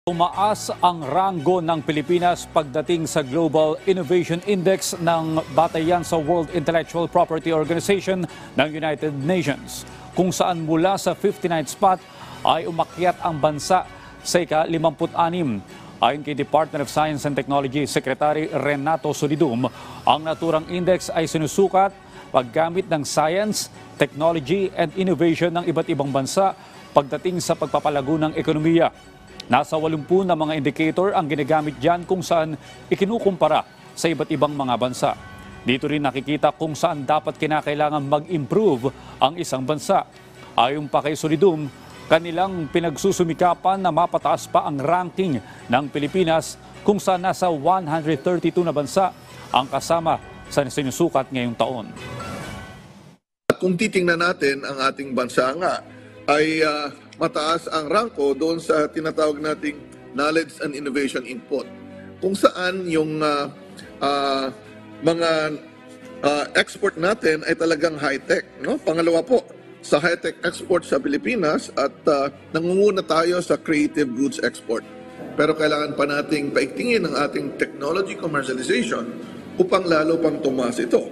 Tumaas ang ranggo ng Pilipinas pagdating sa Global Innovation Index ng batayan sa World Intellectual Property Organization ng United Nations, kung saan mula sa 59th spot ay umakyat ang bansa sa ika-56. Ayon kay Department of Science and Technology Secretary Renato Solidum, ang naturang index ay sinusukat paggamit ng science, technology and innovation ng iba't ibang bansa pagdating sa pagpapalago ng ekonomiya. Nasa 80 na mga indicator ang ginagamit dyan kung saan ikinukumpara sa iba't ibang mga bansa. Dito rin nakikita kung saan dapat kinakailangan mag-improve ang isang bansa. Ayon pa kay Solidum, kanilang pinagsusumikapan na mapataas pa ang ranking ng Pilipinas kung saan nasa 132 na bansa ang kasama sa sinusukat ngayong taon. Kung titingnan natin ang ating bansa nga, ay mataas ang ranko doon sa tinatawag nating knowledge and innovation input. Kung saan yung mga export natin ay talagang high-tech. No? Pangalawa po, sa high-tech export sa Pilipinas at nangunguna tayo sa creative goods export. Pero kailangan pa nating paigtingin ang ating technology commercialization upang lalo pang tumaas ito.